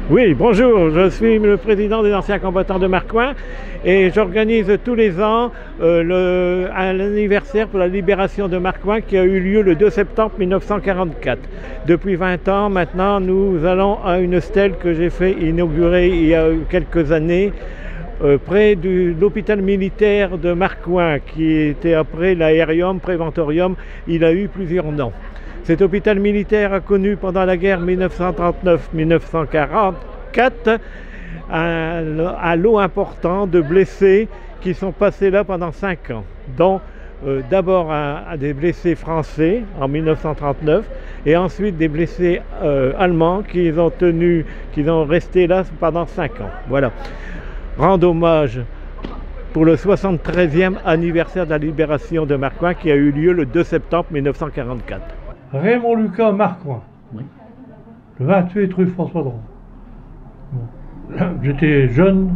Oui, bonjour, je suis le président des anciens combattants de Marcoing et j'organise tous les ans l'anniversaire pour la libération de Marcoing qui a eu lieu le 2 septembre 1944. Depuis 20 ans maintenant, nous allons à une stèle que j'ai fait inaugurer il y a quelques années près de l'hôpital militaire de Marcoing qui était après l'aérium, préventorium, il a eu plusieurs noms. Cet hôpital militaire a connu pendant la guerre 1939-1944 un lot important de blessés qui sont passés là pendant 5 ans, dont d'abord des blessés français en 1939 et ensuite des blessés allemands qui ont resté là pendant 5 ans. Voilà. Rendre hommage pour le 73e anniversaire de la libération de Marcoing qui a eu lieu le 2 septembre 1944. Raymond Lucas Marcoing, oui. Le 28 rue François Dron. J'étais jeune,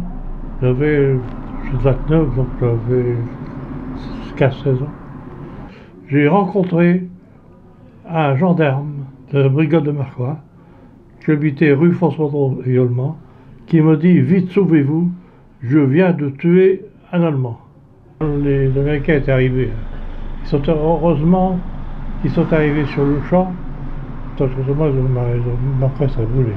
j'avais 29, donc j'avais 15-16 ans. J'ai rencontré un gendarme de la brigade de Marcoing qui habitait rue François Dron également, qui me dit « Vite, sauvez-vous, je viens de tuer un Allemand ». Les Américains étaient arrivés. Heureusement, ils sont arrivés sur le champ, parce que moi, ma presse a brûlé.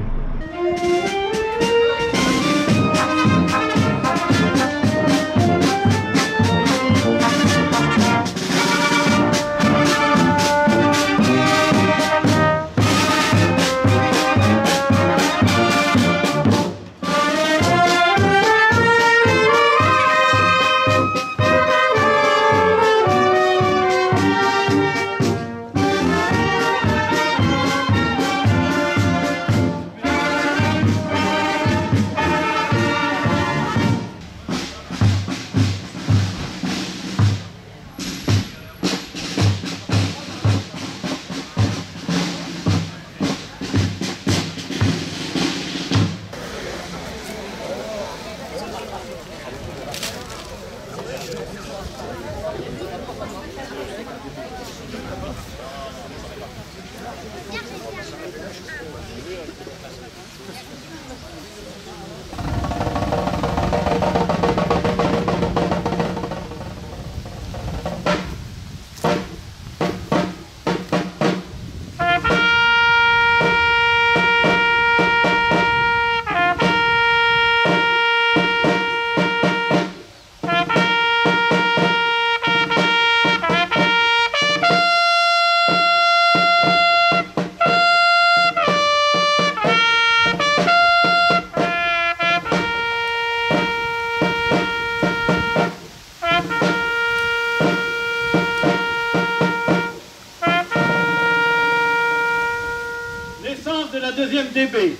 De la 2e DB.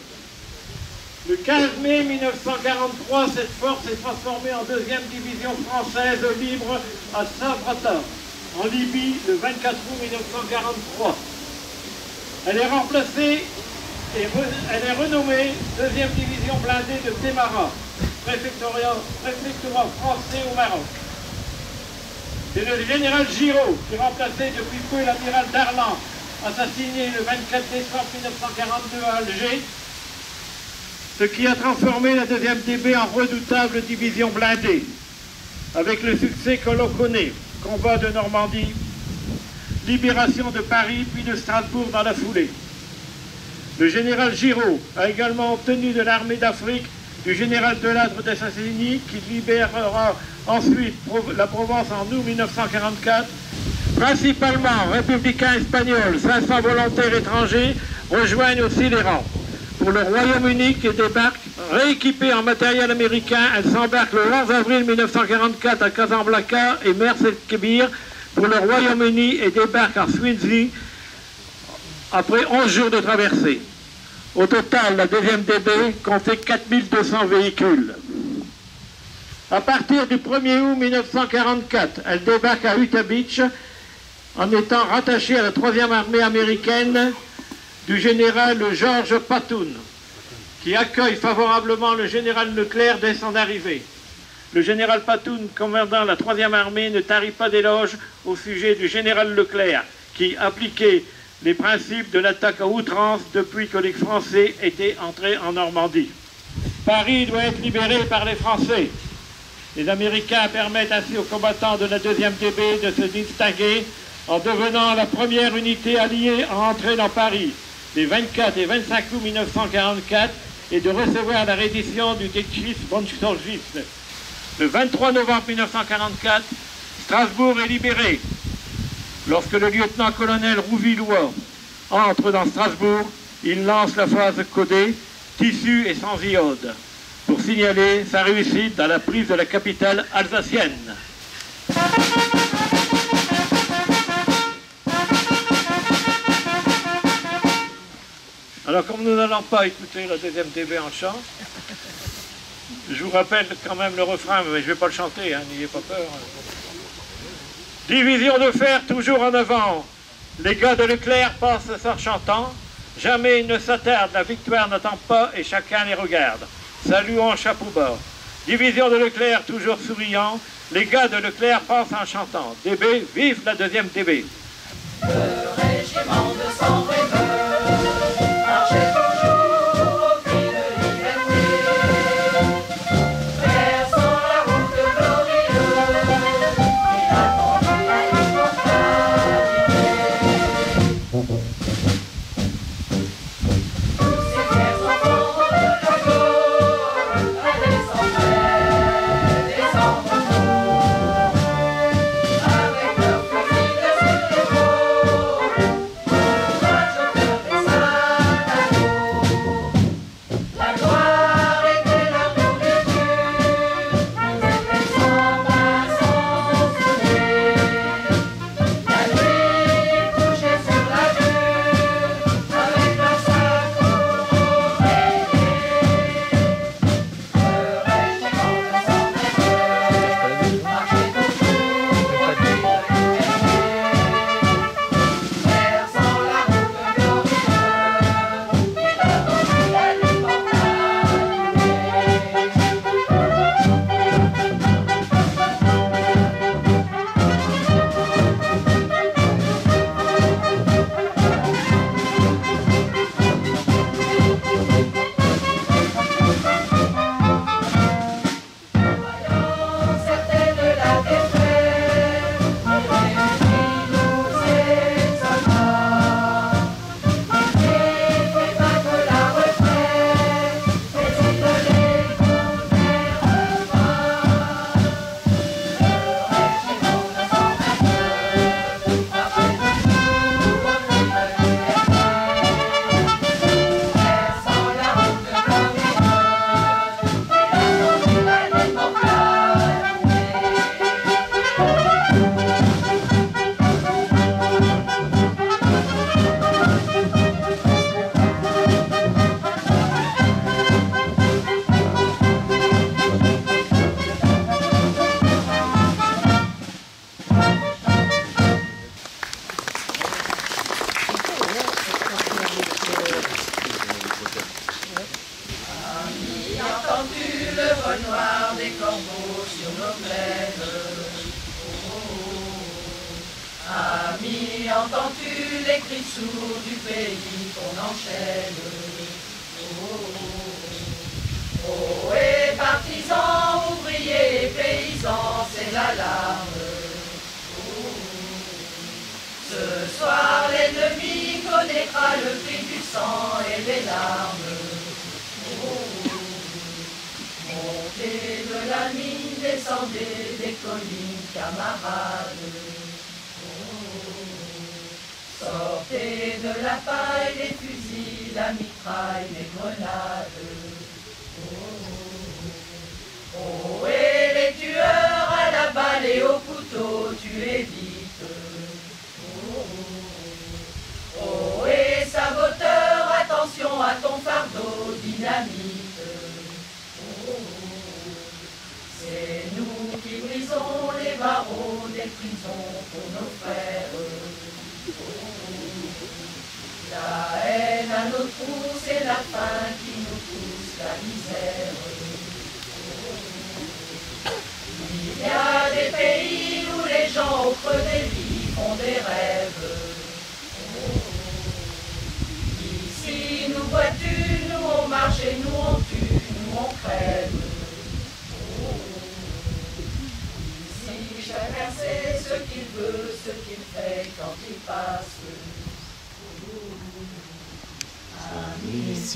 Le 15 mai 1943, cette force est transformée en 2e division française libre à Sabratha, en Libye, le 24 août 1943. Elle est remplacée et elle est renommée 2e division blindée de Témara, préfectorat français au Maroc. C'est le général Giraud qui remplaçait depuis peu l'amiral Darlan, assassiné le 24 décembre 1942 à Alger, ce qui a transformé la 2e DB en redoutable division blindée, avec le succès que l'on connaît, combat de Normandie, libération de Paris puis de Strasbourg dans la foulée. Le général Giraud a également obtenu de l'armée d'Afrique du général Delattre de Sassini, qui libérera ensuite la Provence en août 1944, principalement républicains espagnols, 500 volontaires étrangers rejoignent aussi les rangs. Pour le Royaume-Uni qui débarque, rééquipée en matériel américain, elle s'embarque le 11 avril 1944 à Casablanca et Mers el-Kébir pour le Royaume-Uni et débarque à Swansea après 11 jours de traversée. Au total, la 2e DB comptait 4200 véhicules. À partir du 1er août 1944, elle débarque à Utah Beach en étant rattachée à la 3e armée américaine du général George Patton, qui accueille favorablement le général Leclerc dès son arrivée. Le général Patton, commandant la 3e armée, ne tarit pas d'éloges au sujet du général Leclerc, qui appliquait les principes de l'attaque à outrance depuis que les Français étaient entrés en Normandie. Paris doit être libéré par les Français. Les Américains permettent ainsi aux combattants de la 2e DB de se distinguer en devenant la première unité alliée à entrer dans Paris les 24 et 25 août 1944 et de recevoir la reddition du Deutsches-Bundeswehr. Le 23 novembre 1944, Strasbourg est libéré. Lorsque le lieutenant-colonel Rouvillois entre dans Strasbourg, il lance la phrase codée « Tissu et sans iode » pour signaler sa réussite dans la prise de la capitale alsacienne. Alors comme nous n'allons pas écouter la 2e DB en chant, je vous rappelle quand même le refrain, mais je ne vais pas le chanter, hein, n'ayez pas peur. Division de fer toujours en avant, les gars de Leclerc passent en chantant, jamais ils ne s'attardent, la victoire n'attend pas et chacun les regarde. Saluons chapeau bas. Division de Leclerc toujours souriant, les gars de Leclerc passent en chantant. DB, vive la 2e DB. Le régiment de sang rêveur marchait toujours au cri de liberté, traversant la route glorieuse, il a conduit à l'immortalité. Tous ces fiers enfants de la Gaule allaient sans peine et sans remords, avec leurs fusils sur l'épaule. La gloire était leur nourriture, ils étaient sans main, sans souliers. La nuit, ils couchaient sur la dure, avec leur sac au oreiller. Le régiment de sang rêveur marchait toujours au cri de liberté, versant la route glorieuse, il a conduit à l'immortalité. C'était de la défaite, il nous exalta. Il n'était pas que la retraite, mais il ne les condamnera pas. Le régiment de sang rêveur marchait toujours au cri de liberté, versant la route glorieuse, il a conduit à l'immortalité. Ami, entends-tu le vol noir des corbeaux sur nos plaines? Ami, entends-tu les cris sourds du pays qu'on enchaîne? Oh, et partisans, ouvriers et paysans, c'est l'alarme. Ce soir, l'ennemi connaîtra le prix du sang et les larmes. Montez de la mine, descendez des collines, camarades. Sortez de la paille, les fusils, la mitraille, les grenades. Oh, et les tueurs à la balle et au couteau, tuez vite. Oh, et saboteur, attention à ton fardeau, dynamite. C'est nous qui brisons les barreaux des prisons pour nos frères. La haine à nos trous, c'est la faim qui nous pousse la misère. Il y a des pays où les gens au creux des lits font des rêves.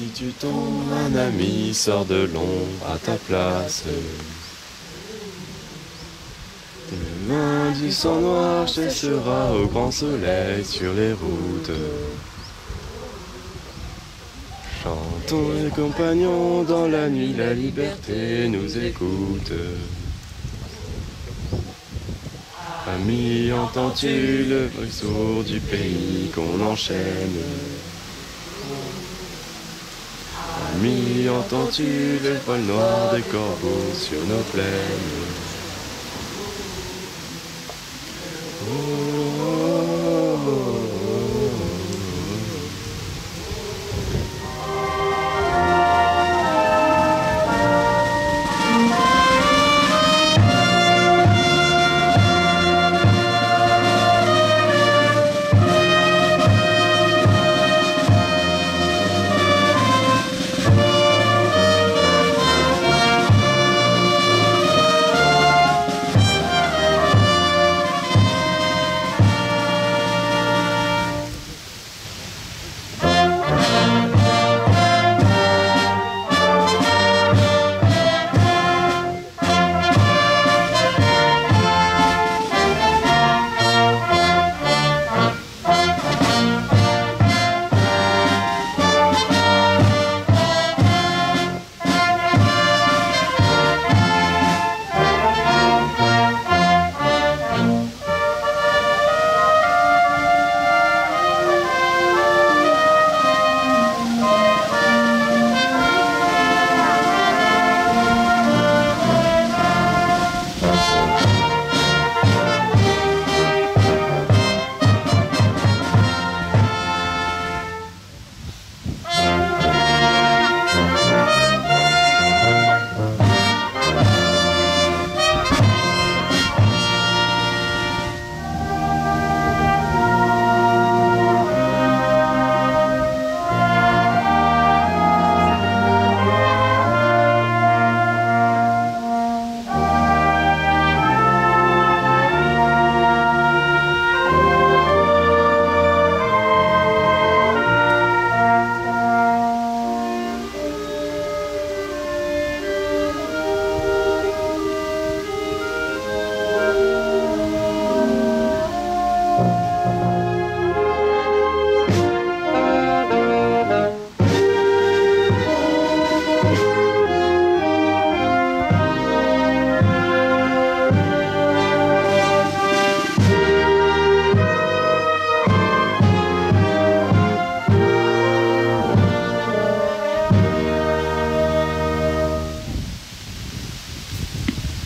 Si tu tombes, un ami sort de l'ombre à ta place. Le loin du sang noir séchera au grand soleil sur les routes. Chantons les compagnons dans la nuit, la liberté nous écoute. Ami, entends-tu le bruit sourd du pays qu'on enchaîne? Ami, entends-tu le vol noir des corbeaux sur nos plaines?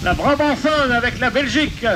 La Brabançonne avec la Belgique.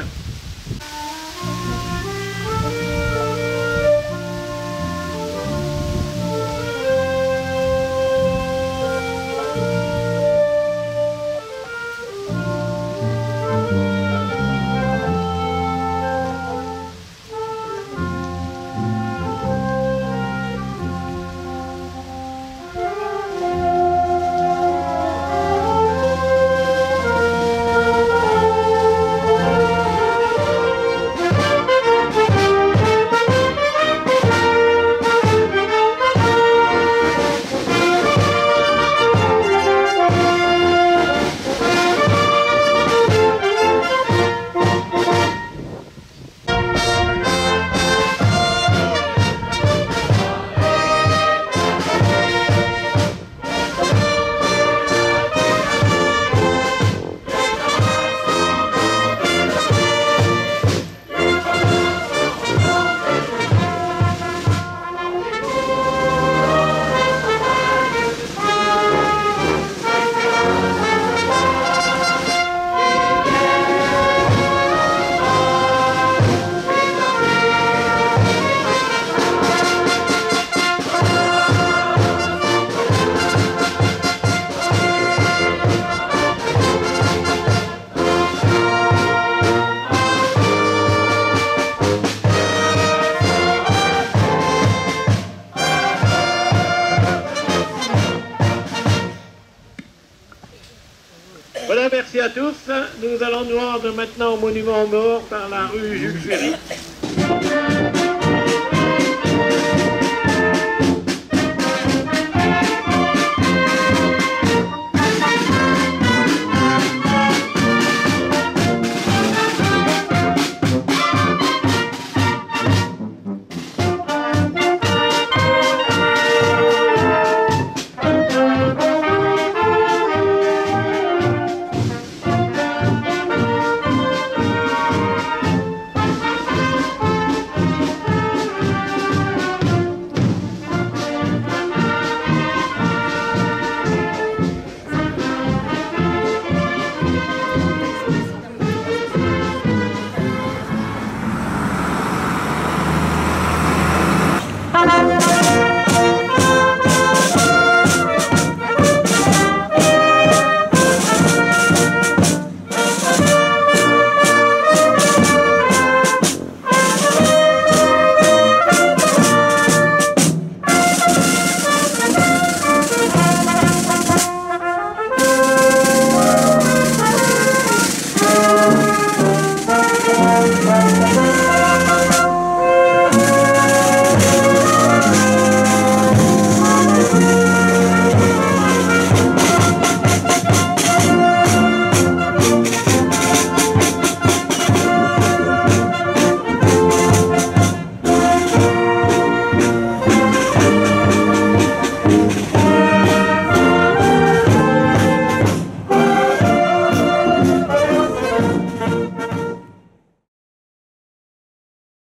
Voilà, merci à tous. Nous allons nous rendre maintenant au monument aux morts par la rue Jules Ferry.